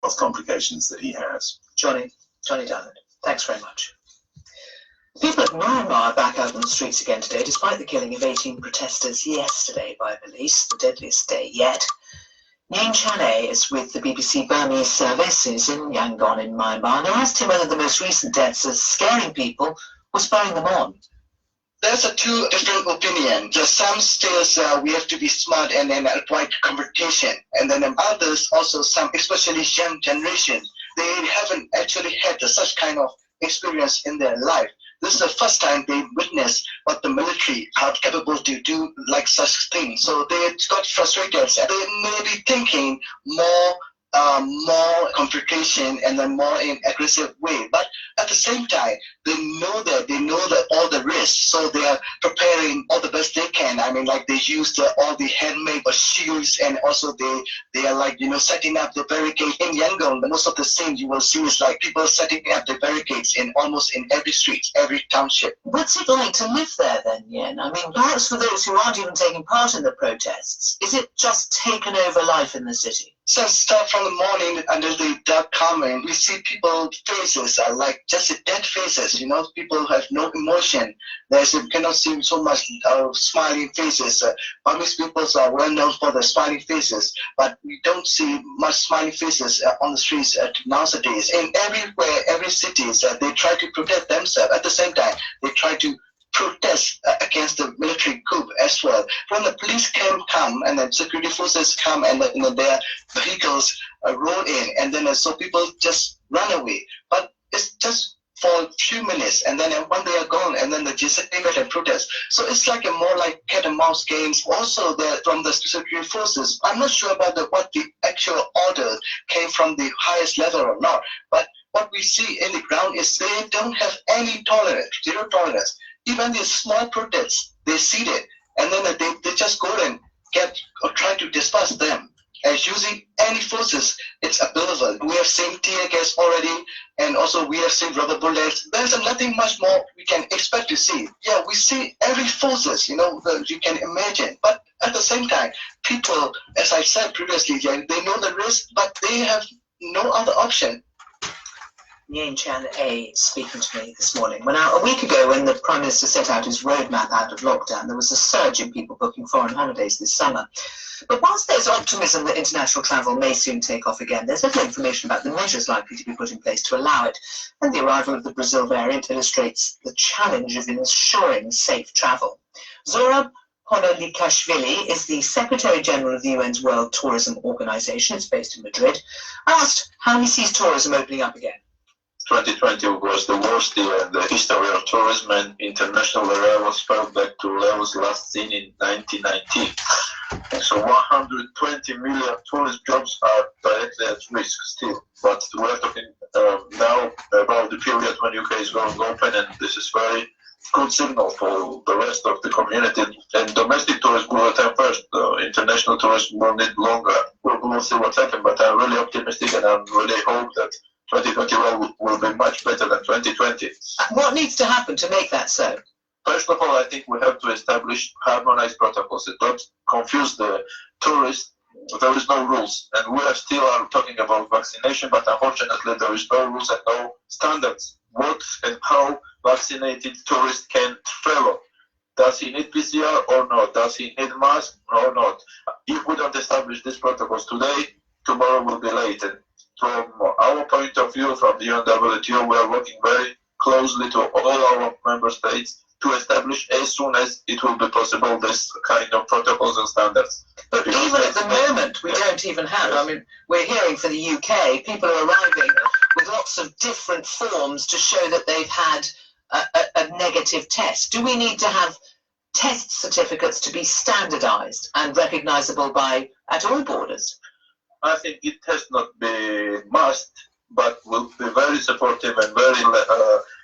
of complications that he has. Johnny Diamond, thanks very much. People of Myanmar are back out on the streets again today, despite the killing of 18 protesters yesterday by police, the deadliest day yet. Hacene is with the BBC Burmese service, is in Yangon in Myanmar, and I asked him whether the most recent deaths are scaring people or spurring them on. There's two different opinions. Some says we have to be smart and then avoid confrontation, and then others also, some especially young generation, they haven't actually had such kind of experience in their life. This is the first time they witness what the military are capable to do like such things. So they got frustrated. They may be thinking more confrontation and then more in aggressive way. But at the same time, they know that all the risks. So they are preparing all the best they can. I mean, like they use all the handmade shields, and also they are like, setting up the barricade in Yangon. Most of the scenes you will see is like people setting up the barricades in almost in every street, every township. What's it like to live there then, Yen? I mean, perhaps for those who aren't even taking part in the protests, is it just taken over life in the city? So start from the morning until the dark coming, we see people faces are like just dead faces. People have no emotion. You cannot see so much smiling faces. Burmese people are well known for their smiling faces, but we don't see much smiling faces on the streets nowadays. And everywhere, every city, they try to protect themselves. At the same time, they try to protest against the military coup as well. When the police come and then security forces come and then their vehicles roll in, and then so people just run away. But it's just for a few minutes, and then when they are gone, and then they just aim and protest. So it's like a more like cat and mouse games. Also, from the security forces, I'm not sure about what the actual order came from the highest level or not. But what we see in the ground is they don't have any tolerance, zero tolerance. Even these small protests, they see it, and then they just go and try to disperse them. As using any forces, it's available. We have seen tear gas already, and also we have seen rubber bullets. There's nothing much more we can expect to see. Yeah, we see every forces, you can imagine. But at the same time, people, as I said previously, they know the risk, but they have no other option. Hacene speaking to me this morning. A week ago, when the Prime Minister set out his roadmap out of lockdown, there was a surge in people booking foreign holidays this summer. But whilst there's optimism that international travel may soon take off again, there's little information about the measures likely to be put in place to allow it. And the arrival of the Brazil variant illustrates the challenge of ensuring safe travel. Zorab Honolikashvili is the Secretary General of the UN's World Tourism Organization. It's based in Madrid. I asked how he sees tourism opening up again. 2020 was the worst year in the history of tourism, and international arrivals fell back to levels last seen in 1990. So 120 million tourist jobs are directly at risk still. But we're talking now about the period when UK is going open, and this is very good signal for the rest of the community. And domestic tourism will return first. International tourism will need longer. We'll see what happens, but I'm really optimistic, and I really hope that 2021 will be much better than 2020. What needs to happen to make that so? First of all, I think we have to establish harmonized protocols. Don't confuse the tourists. There is no rules, and we are still talking about vaccination, but unfortunately there is no rules and no standards. What and how vaccinated tourists can travel. Does he need PCR or not? Does he need mask or not? If we don't establish these protocols today, tomorrow will be late. And from our point of view, from the UNWTO, we are working very closely to all our member states to establish as soon as it will be possible this kind of protocols and standards. But even at the moment, we don't even have. I mean, we're hearing for the UK, people are arriving with lots of different forms to show that they've had a negative test. Do we need to have test certificates to be standardized and recognizable at all borders? I think it has not been must, but will be very supportive and very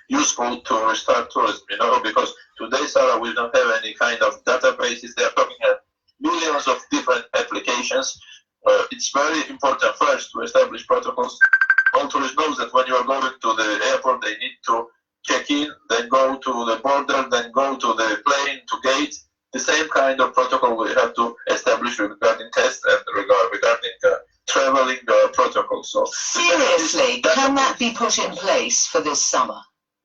useful to restart tourism, because today, Sarah, we don't have any kind of databases. They are talking about millions of different applications. It's very important first to establish protocols. All tourists know that when you are going to the airport, they need to check in, then go to the border, then go to the plane, to gate. The same kind of protocol we have to establish regarding tests and regarding traveling protocol. So seriously, can that be put in place for this summer?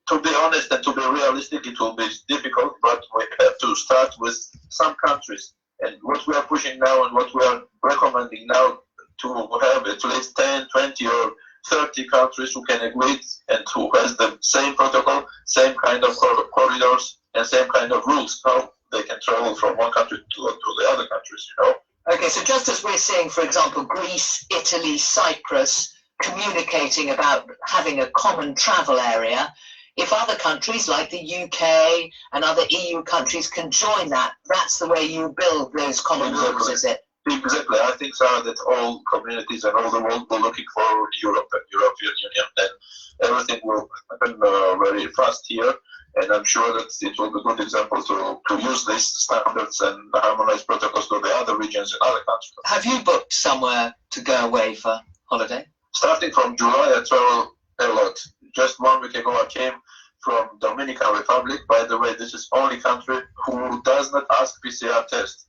To be honest and to be realistic, it will be difficult, but we have to start with some countries. And what we are pushing now and what we are recommending now, to have at least 10, 20 or 30 countries who can agree and who has the same protocol, same kind of corridors and same kind of rules, how they can travel from one country to the other countries, you know. Okay, so just as we're seeing, for example, Greece, Italy, Cyprus communicating about having a common travel area, if other countries like the UK and other EU countries can join that, that's the way you build those common rules, is it? Exactly. I think, Sarah, that all communities and all the world are looking for Europe and European Union, and everything will happen very fast here. And I'm sure that it will be a good example to use these standards and harmonized protocols to the other regions and other countries. Have you booked somewhere to go away for holiday? Starting from July, I travel a lot. Just 1 week ago, I came from Dominican Republic. By the way, this is only country who does not ask PCR test.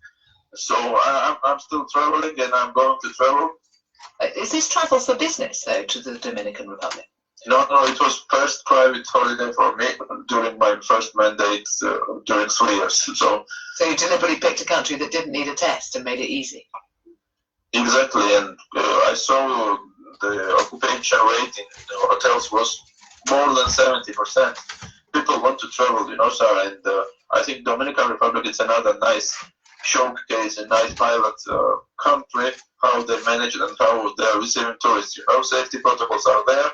So I'm still traveling, and I'm going to travel. Is this travel for business, though, to the Dominican Republic? No, it was first private holiday for me during my first mandate during 3 years. So you deliberately picked a country that didn't need a test and made it easy? Exactly, and I saw the occupation rate in the hotels was more than 70%. People want to travel, you know, sir, and I think Dominican Republic is another nice showcase, a nice pilot country, how they manage it and how they are receiving tourists. You know, safety protocols are there.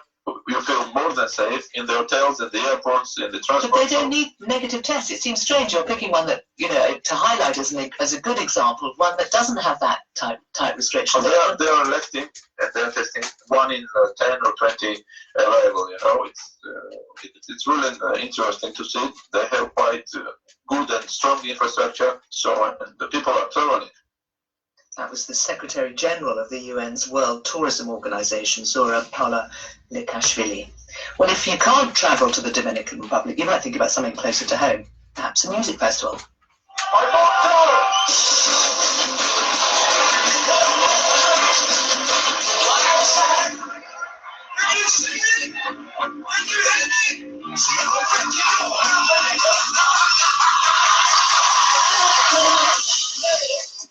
You feel more than safe in the hotels, in the airports, in the transport. But they don't need negative tests. It seems strange you're picking one that, you know, to highlight as a good example, one that doesn't have that tight restriction. They are electing and they're testing 1 in 10 or 20 arrival. You know, it's really interesting to see. They have quite good and strong infrastructure, so the people are traveling. That was the Secretary General of the UN's World Tourism Organization, Zora Palikashvili. Well, if you can't travel to the Dominican Republic, you might think about something closer to home, perhaps a music festival.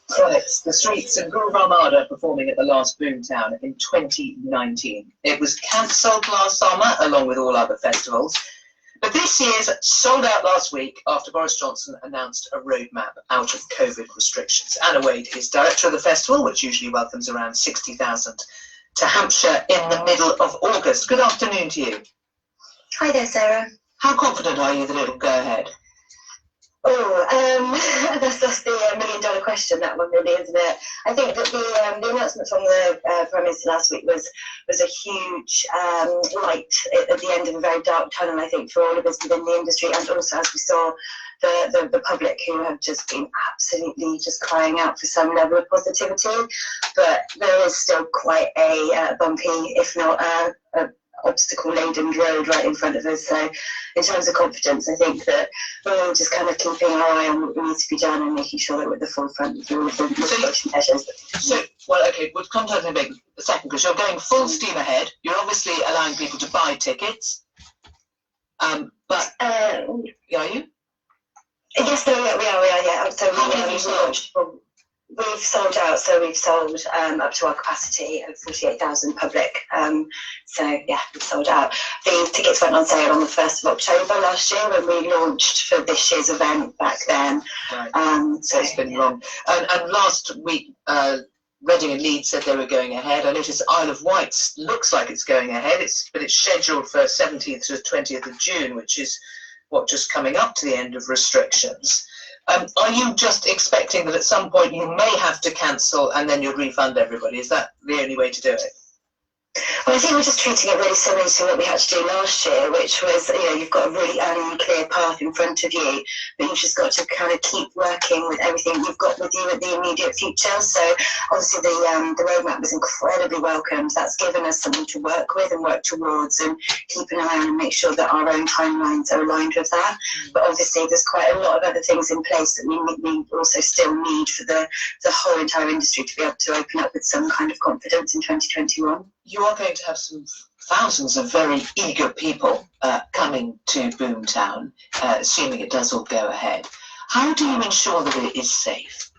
Sonics, the Streets and Groove Armada performing at the last Boomtown in 2019. It was cancelled last summer, along with all other festivals. But this year's sold out last week after Boris Johnson announced a roadmap out of COVID restrictions. Anna Wade is director of the festival, which usually welcomes around 60,000 to Hampshire in the middle of August. Good afternoon to you. Hi there, Sarah. How confident are you that it'll go ahead? That's the million-dollar question, that one, really, isn't it? I think that the announcement from the Prime Minister last week was a huge light at the end of a very dark tunnel, I think, for all of us within the industry, and also, as we saw, the public, who have just been absolutely just crying out for some level of positivity. But there is still quite a bumpy, if not a obstacle-laden road right in front of us. So in terms of confidence, I think that we're all just kind of keeping our eye on what needs to be done and making sure that we're at the forefront of all of the mitigation measures. So, well, okay, we'll come to that in a second, because you're going full steam ahead. You're obviously allowing people to buy tickets. But are you? Yes, we are, yeah. So how many have you sold? We've sold out, so we've sold up to our capacity of 48,000 public. So yeah, we've sold out. The tickets went on sale on the 1st of October last year when we launched for this year's event back then. Right. So it's been long. And last week, Reading and Leeds said they were going ahead. I noticed Isle of Wight looks like it's going ahead, but it's scheduled for 17th to 20th of June, which is just coming up to the end of restrictions. Are you just expecting that at some point you may have to cancel and then you'd refund everybody? Is that the only way to do it? Well, I think we're just treating it really similar to what we had to do last year, which was, you've got a really unclear path in front of you, but you've just got to kind of keep working with everything you've got with you in the immediate future. So obviously the roadmap was incredibly welcomed. That's given us something to work with and work towards and keep an eye on and make sure that our own timelines are aligned with that. But obviously there's quite a lot of other things in place that we also still need for the whole entire industry to be able to open up with some kind of confidence in 2021. You are going to have some thousands of very eager people coming to Boomtown, assuming it does all go ahead. How do you ensure that it is safe?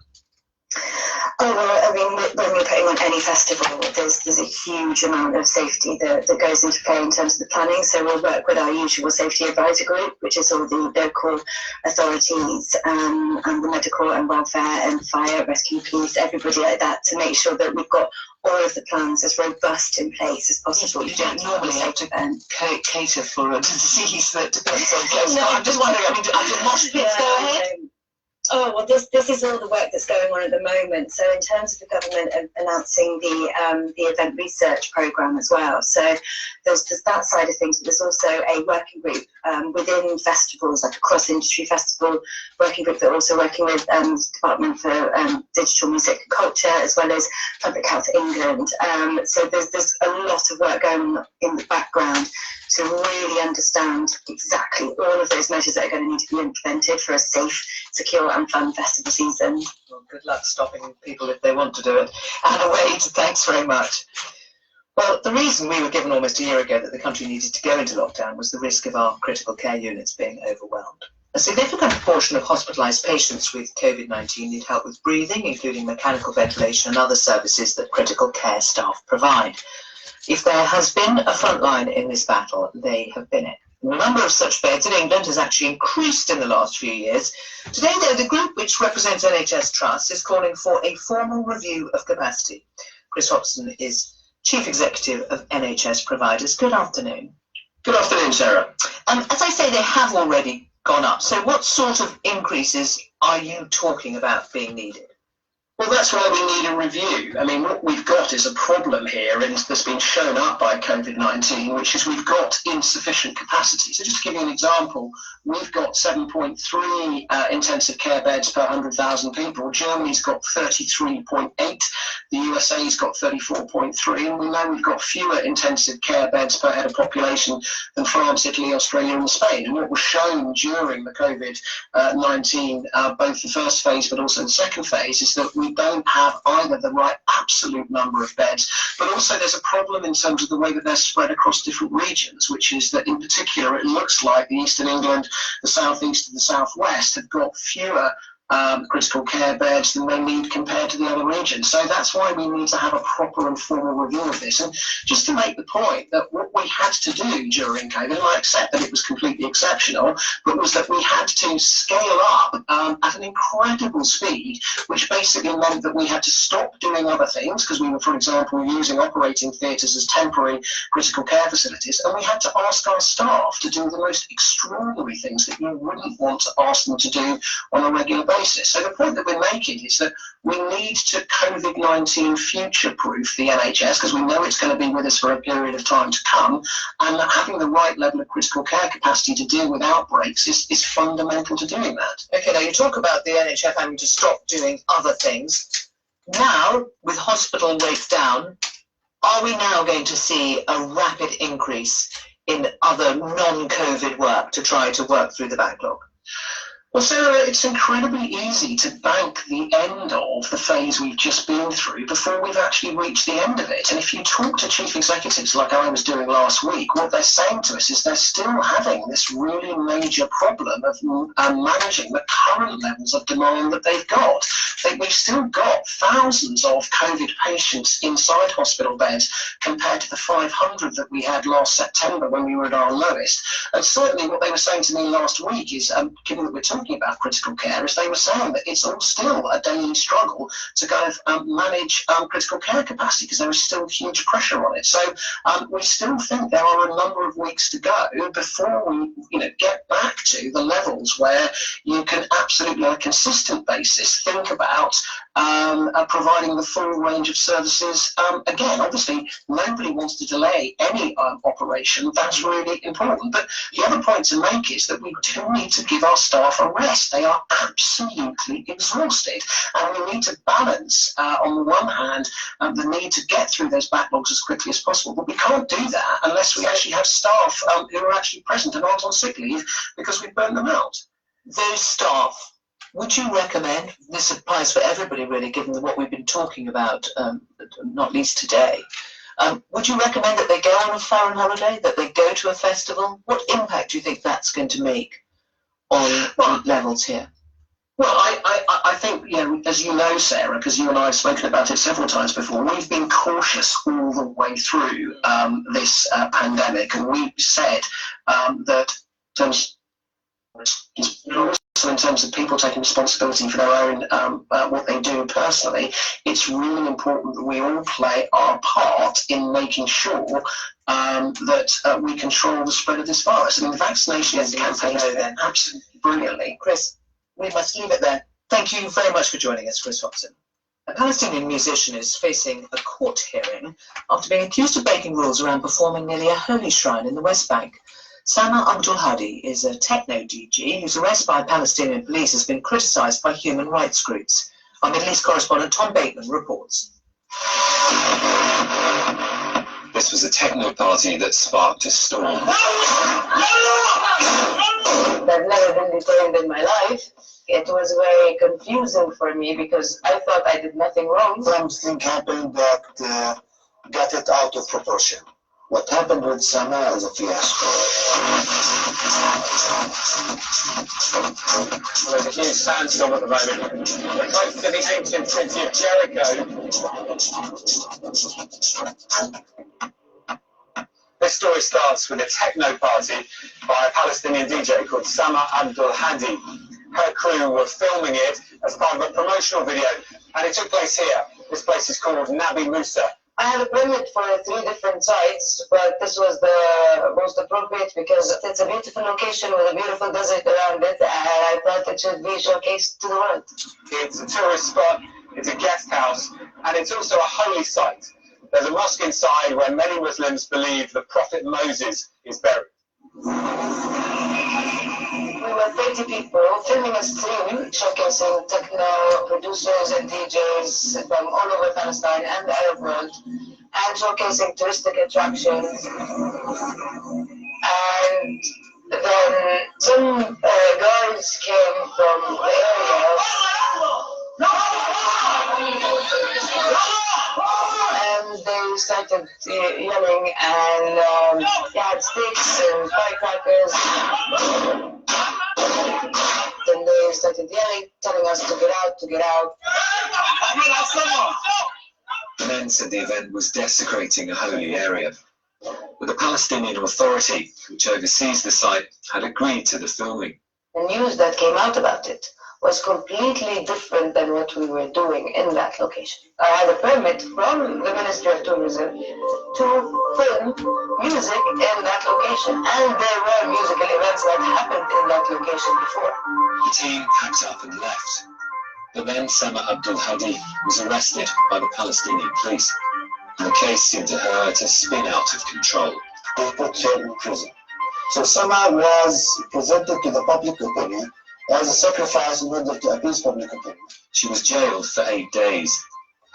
Oh, well, I mean, when we're putting on any festival, there's a huge amount of safety that goes into play in terms of the planning. So we'll work with our usual safety advisor group, which is all the local authorities and the medical and welfare and fire, rescue, police, everybody like that, to make sure that we've got all of the plans as robust in place as possible. You don't normally have to cater for a disease that depends on close. No, I'm just wondering, do mosh pits go ahead? Oh, well, this is all the work that's going on at the moment. So in terms of the government announcing the event research programme as well. So there's that side of things, but there's also a working group within festivals, like a cross-industry festival working group that are also working with the Department for Digital Music and Culture, as well as Public Health England. So there's a lot of work going on in the background to really understand exactly all of those measures that are going to need to be implemented for a safe, secure and fun festival season. Well, good luck stopping people if they want to do it. Anna Wade, thanks very much. Well, the reason we were given almost a year ago that the country needed to go into lockdown was the risk of our critical care units being overwhelmed. A significant proportion of hospitalised patients with COVID-19 need help with breathing, including mechanical ventilation and other services that critical care staff provide. If there has been a front line in this battle, they have been it. The number of such beds in England has actually increased in the last few years. Today, though, the group which represents NHS Trust is calling for a formal review of capacity. Chris Hobson is Chief Executive of NHS Providers. Good afternoon. Good afternoon, Sarah. As I say, they have already gone up. So what sort of increases are you talking about being needed? Well, that's why we need a review. I mean, what we've got is a problem here, and that's been shown up by COVID-19, which is we've got insufficient capacity. So just to give you an example, we've got 7.3 intensive care beds per 100,000 people. Germany's got 33.8. The USA's got 34.3. And we know we've got fewer intensive care beds per head of population than France, Italy, Australia and Spain. And what was shown during the COVID-19, both the first phase but also the second phase, is that we don't have either the right absolute number of beds, but also there's a problem in terms of the way that they're spread across different regions, which is that in particular it looks like the Eastern England, the Southeast and the Southwest have got fewer critical care beds than they need compared to the other regions. So that's why we need to have a proper and formal review of this. And just to make the point that what we had to do during COVID, and I accept that it was completely exceptional, but was that we had to scale up at an incredible speed, which basically meant that we had to stop doing other things because we were, for example, using operating theatres as temporary critical care facilities, and we had to ask our staff to do the most extraordinary things that you wouldn't want to ask them to do on a regular basis. So the point that we're making is that we need to COVID-19 future-proof the NHS because we know it's going to be with us for a period of time to come, and that having the right level of critical care capacity to deal with outbreaks is fundamental to doing that. Okay, now you talk about the NHS having to stop doing other things. Now, with hospital rates down, are we now going to see a rapid increase in other non-COVID work to try to work through the backlog? Well, Sarah, it's incredibly easy to bank the end of the phase we've just been through before we've actually reached the end of it. And if you talk to chief executives like I was doing last week, what they're saying to us is they're still having this really major problem of managing the current levels of demand that they've got. We've still got thousands of COVID patients inside hospital beds compared to the 500 that we had last September when we were at our lowest. And certainly what they were saying to me last week is, given that we're talking talking about critical care is they were saying that it's all still a daily struggle to kind of manage critical care capacity because there is still huge pressure on it. So we still think there are a number of weeks to go before we get back to the levels where you can absolutely on a consistent basis think about providing the full range of services. Again, obviously, nobody wants to delay any operation. That's really important. But the other point to make is that we do need to give our staff a rest. They are absolutely exhausted. And we need to balance, on the one hand, the need to get through those backlogs as quickly as possible. But we can't do that unless we actually have staff who are actually present and aren't on sick leave because we've burned them out. Those staff, would you recommend, this applies for everybody really, given what we've been talking about, not least today, would you recommend that they go on a foreign holiday, that they go to a festival? What impact do you think that's going to make on levels here? Well, I think, as you know, Sarah, because you and I have spoken about it several times before, we've been cautious all the way through this pandemic, and we've said that in terms of people taking responsibility for their own what they do personally, it's really important that we all play our part in making sure that we control the spread of this virus. I mean, the vaccination campaign is absolutely brilliantly. Chris, we must leave it there. Thank you very much for joining us, Chris Hacene. A Palestinian musician is facing a court hearing after being accused of breaking rules around performing near a holy shrine in the West Bank. Sama Abdul Hadi is a techno DJ whose arrest by Palestinian police has been criticised by human rights groups. Our Middle East correspondent Tom Bateman reports. This was a techno party that sparked a storm. I've never been detained in my life. It was very confusing for me because I thought I did nothing wrong. Something happened that got it out of proportion. What happened with Sama is a fiasco. Well, there's a huge sandstorm at the moment. We're close to the ancient city of Jericho. This story starts with a techno party by a Palestinian DJ called Sama Abdul Hadi. Her crew were filming it as part of a promotional video, and it took place here. This place is called Nabi Musa. I had a permit for 3 different sites, but this was the most appropriate because it's a beautiful location with a beautiful desert around it, and I thought it should be showcased to the world. It's a tourist spot, it's a guest house, and it's also a holy site. There's a mosque inside where many Muslims believe the Prophet Moses is buried. We were 30 people filming a stream showcasing techno producers and DJs from all over Palestine and the Arab world, and showcasing touristic attractions. And then some guards came from the area. And they started yelling, and they had sticks and firecrackers. Then they started yelling, telling us to get out, to get out. The men said the event was desecrating a holy area. But the Palestinian Authority, which oversees the site, had agreed to the filming. The news that came out about it was completely different than what we were doing in that location. I had a permit from the Ministry of Tourism to film music in that location, and there were musical events that happened in that location before. The team packed up and left. But then Sama Abdul Hadi was arrested by the Palestinian police. And the case seemed to her to spin out of control. They put her in prison. So Sama was presented to the public opinion as a sacrifice in order to appease public opinion. She was jailed for 8 days.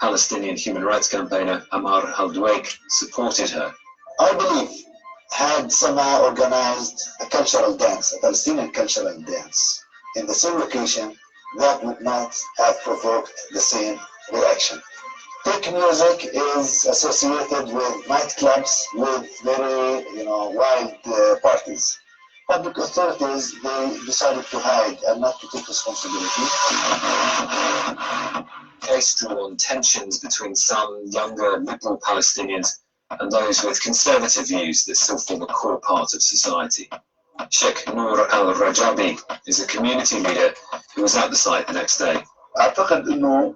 Palestinian human rights campaigner Amar al-Duwaik supported her. I believe had Sama organized a cultural dance, a Palestinian cultural dance, in the same location, that would not have provoked the same reaction. Tech music is associated with nightclubs, with very, wild parties. Public authorities, they decided to hide and not to take responsibility. Case drew on tensions between some younger liberal Palestinians and those with conservative views that still form a core part of society. Sheikh Noor al-Rajabi is a community leader who was at the site the next day. The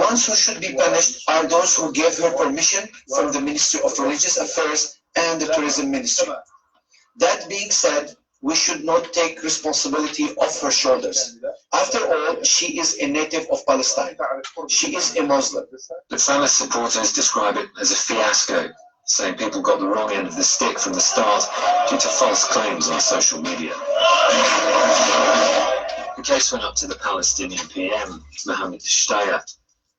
ones who should be punished are those who gave her permission from the Ministry of Religious Affairs and the Tourism Ministry. That being said, we should not take responsibility off her shoulders. After all, she is a native of Palestine. She is a Muslim. The Fallas supporters describe it as a fiasco, saying people got the wrong end of the stick from the start due to false claims on social media. The case went up to the Palestinian PM, Mohammed Shtaya.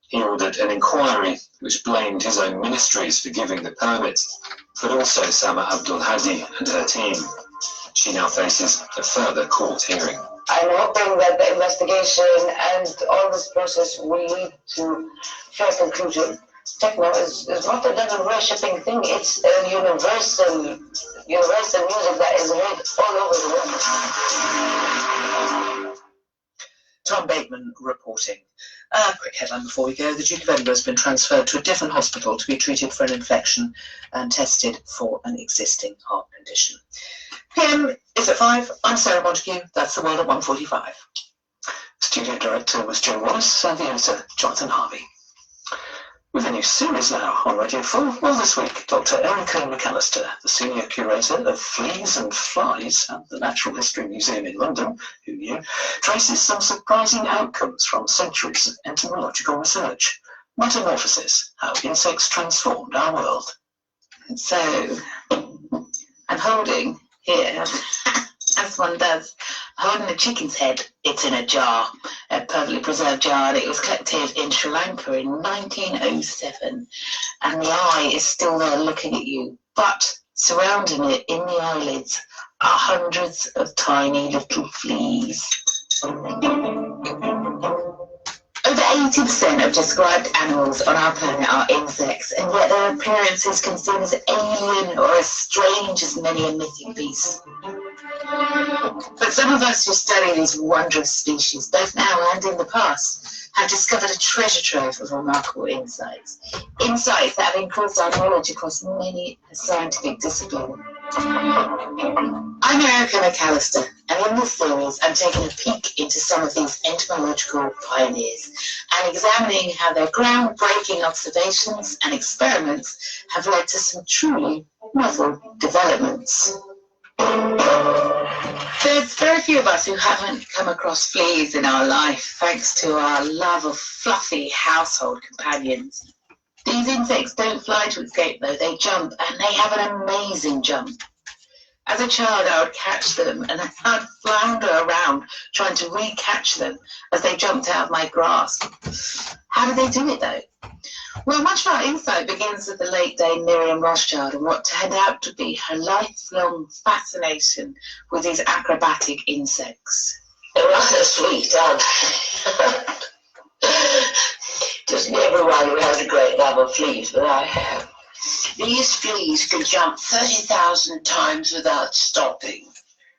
He ordered an inquiry which blamed his own ministries for giving the permits, but also Sama Abdul Hadi and her team. She now faces a further court hearing. I'm hoping that the investigation and all this process will lead to fair conclusion. Techno is not another worshipping thing, it's a universal music that is heard all over the world. Tom Bateman reporting. A quick headline before we go. The Duke of Edinburgh has been transferred to a different hospital to be treated for an infection and tested for an existing heart condition. PM is at 5. I'm Sarah Montague. That's the world at 1:45. Studio director was Joe Wallace and the editor Jonathan Harvey. With a new series now on Radio 4, well, this week, Dr. Erica McAllister, the senior curator of fleas and flies at the Natural History Museum in London, who knew, traces some surprising outcomes from centuries of entomological research. Metamorphosis, how insects transformed our world. So, I'm holding here, as one does, holding a chicken's head. It's in a jar, a perfectly preserved jar, and it was collected in Sri Lanka in 1907. And the eye is still there looking at you, but surrounding it in the eyelids are hundreds of tiny little fleas. Over 80% of described animals on our planet are insects, and yet their appearances can seem as alien or as strange as many a mythic beast. But some of us who study these wondrous species, both now and in the past, have discovered a treasure trove of remarkable insights. Insights that have increased our knowledge across many scientific disciplines. I'm Erica McAllister, and in this series I'm taking a peek into some of these entomological pioneers and examining how their groundbreaking observations and experiments have led to some truly novel developments. There's very few of us who haven't come across fleas in our life, thanks to our love of fluffy household companions. These insects don't fly to escape though, they jump, and they have an amazing jump. As a child, I would catch them and I'd flounder around trying to re-catch them as they jumped out of my grasp. How do they do it though? Well, much of our insight begins with the late Dame Miriam Rothschild and what turned out to be her lifelong fascination with these acrobatic insects. They're rather sweet, aren't they? Doesn't everyone who has a great love of fleas, but I have. These fleas can jump 30,000 times without stopping.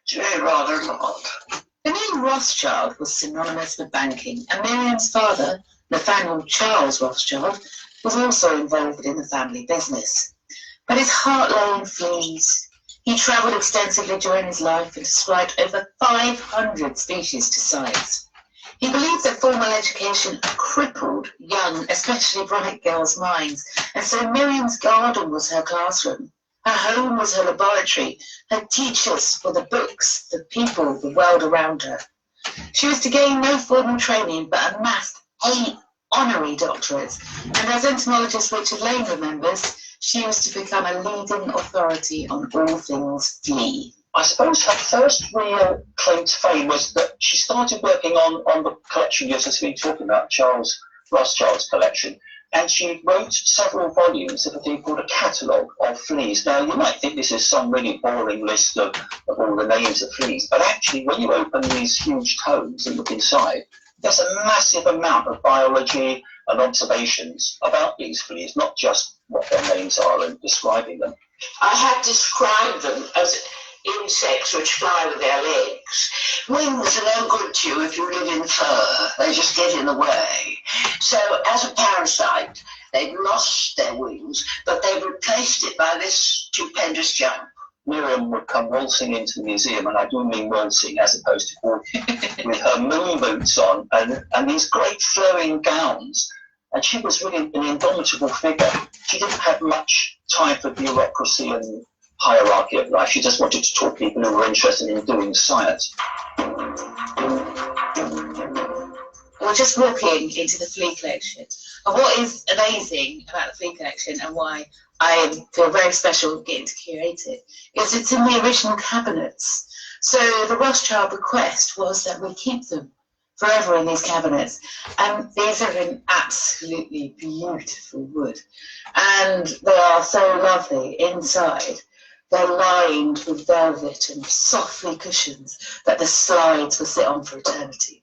It's very rather odd. The name Rothschild was synonymous with banking, and Miriam's father, Nathaniel Charles Rothschild, was also involved in the family business. But his heart lay in fleas. He travelled extensively during his life and described over 500 species to science. He believed that formal education crippled young, especially bright girls' minds, and so Miriam's garden was her classroom. Her home was her laboratory. Her teachers were the books, the people, the world around her. She was to gain no formal training, but amassed 8 honorary doctorates, and as entomologist Richard Lane remembers, she was to become a leading authority on all things flea. I suppose her first real claim to fame was that she started working on the collection you've just been talking about, Charles Rothschild's collection, and she wrote several volumes of a thing called a catalogue of fleas. Now, you might think this is some really boring list of all the names of fleas, but actually, when you open these huge tomes and look inside, there's a massive amount of biology and observations about these fleas, not just what their names are and describing them. I have described them as insects which fly with their legs. Wings are no good to you if you live in fur. They just get in the way. So as a parasite, they've lost their wings, but they've replaced it by this stupendous jump. Miriam would come waltzing into the museum, and I do mean waltzing as opposed to walking, with her moon boots on and these great flowing gowns. And she was really an indomitable figure. She didn't have much time for bureaucracy and hierarchy of life. She just wanted to talk to people who were interested in doing science. We're just walking into the flea collection. And what is amazing about the flea collection and why I feel very special getting to curate it is it's in the original cabinets. So the Rothschild request was that we keep them forever in these cabinets. And these are in absolutely beautiful wood. And they are so lovely inside. They're lined with velvet and softly cushions that the slides will sit on for eternity.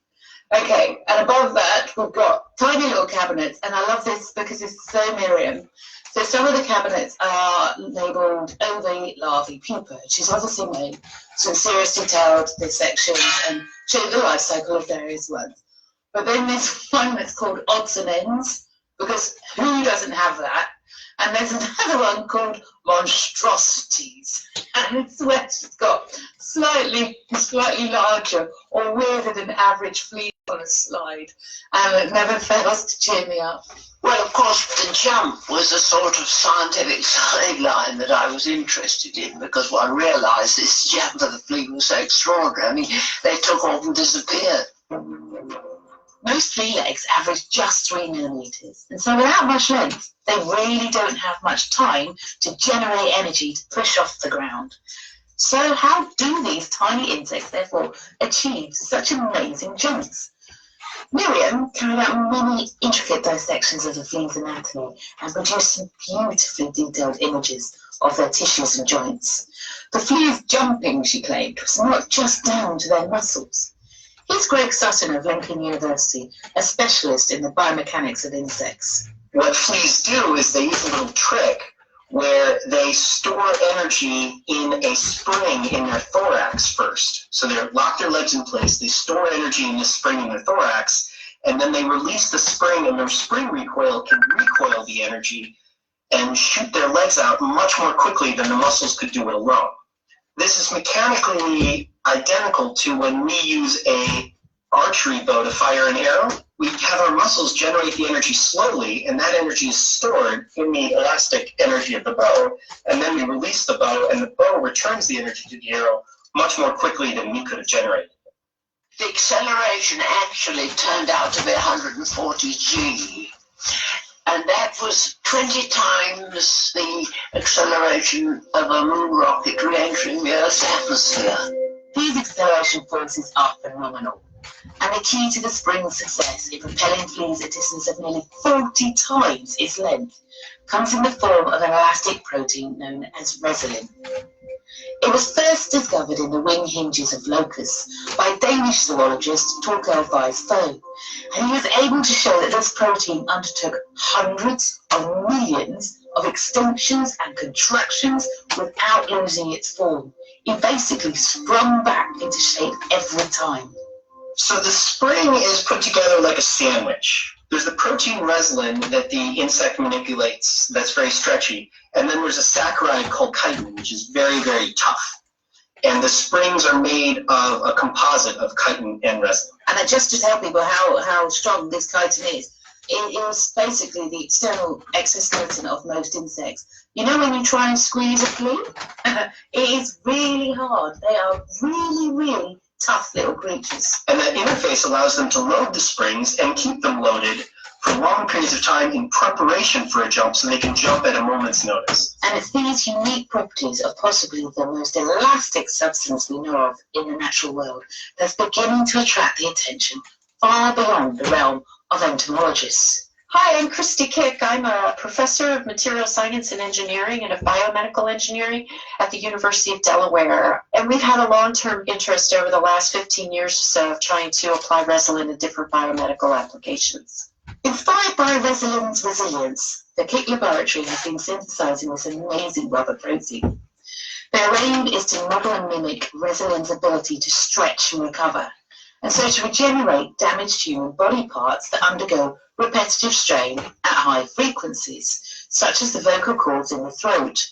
Okay, and above that, we've got tiny little cabinets, and I love this because it's so Miriam. So some of the cabinets are labelled Ovate, Larvae, Pupa. She's obviously made some serious detailed dissections and showed the life cycle of various ones. But then there's one that's called Odds and Ends, because who doesn't have that? And there's another one called Monstrosities, and it's where she's got slightly larger or weirder than average fleas on a slide, and it never fails to cheer me up. Well, of course, the jump was a sort of scientific sideline that I was interested in, because one realised this jump of the flea was so extraordinary. I mean, they took off and disappeared. Most flea legs average just 3 millimetres, and so without much length, they really don't have much time to generate energy to push off the ground. So how do these tiny insects therefore achieve such amazing jumps? Miriam carried out many intricate dissections of the flea's anatomy and produced some beautifully detailed images of their tissues and joints. The flea's jumping, she claimed, was not just down to their muscles. Here's Greg Sutton of Lincoln University, a specialist in the biomechanics of insects. What fleas do is they use a little trick where they store energy in a spring in their thorax first. So they lock their legs in place, they store energy in this spring in their thorax, and then they release the spring, and their spring recoil can recoil the energy and shoot their legs out much more quickly than the muscles could do it alone. This is mechanically identical to when we use a archery bow to fire an arrow. We have our muscles generate the energy slowly, and that energy is stored in the elastic energy of the bow, and then we release the bow, and the bow returns the energy to the arrow much more quickly than we could have generated. The acceleration actually turned out to be 140 G. And that was 20 times the acceleration of a moon rocket re-entering the Earth's atmosphere. These acceleration forces are phenomenal, and the key to the spring's success in propelling fleas a distance of nearly 40 times its length comes in the form of an elastic protein known as resilin. It was first discovered in the wing hinges of locusts by Danish zoologist Torkel Weiss-Foe, and he was able to show that this protein undertook hundreds of millions of extensions and contractions without losing its form. It basically sprung back into shape every time. So the spring is put together like a sandwich. There's the protein resilin that the insect manipulates that's very stretchy, and then there's a saccharide called chitin, which is very, very tough. And the springs are made of a composite of chitin and resilin. And just to tell people how strong this chitin is, it is basically the external exoskeleton of most insects. You know when you try and squeeze a flea? It is really hard. They are really, really tough little creatures. And that interface allows them to load the springs and keep them loaded for long periods of time in preparation for a jump so they can jump at a moment's notice. And it's these unique properties of possibly the most elastic substance we know of in the natural world that's beginning to attract the attention far beyond the realm of entomologists. Hi, I'm Christy Kick. I'm a professor of material science and engineering and of biomedical engineering at the University of Delaware. And we've had a long-term interest over the last 15 years or so of trying to apply resilin in different biomedical applications. Inspired by resilin's resilience, the Kick Laboratory has been synthesizing this amazing rubber protein. Their aim is to model and mimic resilin's ability to stretch and recover, and so to regenerate damaged human body parts that undergo repetitive strain at high frequencies, such as the vocal cords in the throat.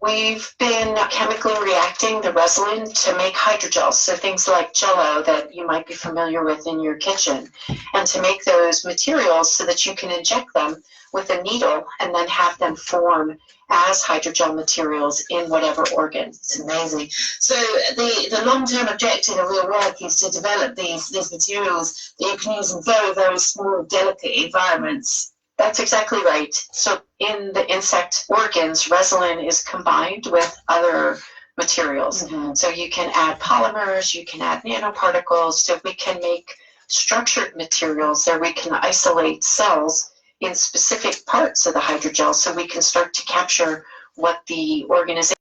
We've been chemically reacting the resin to make hydrogels, so things like Jell-O that you might be familiar with in your kitchen, and to make those materials so that you can inject them with a needle and then have them form as hydrogel materials in whatever organ. It's amazing. So the long-term objective of your work is to develop these materials that you can use in very, very small, delicate environments. That's exactly right. So in the insect organs, resin is combined with other materials. Mm-hmm. So you can add polymers, you can add nanoparticles, so we can make structured materials that we can isolate cells in specific parts of the hydrogel so we can start to capture what the organism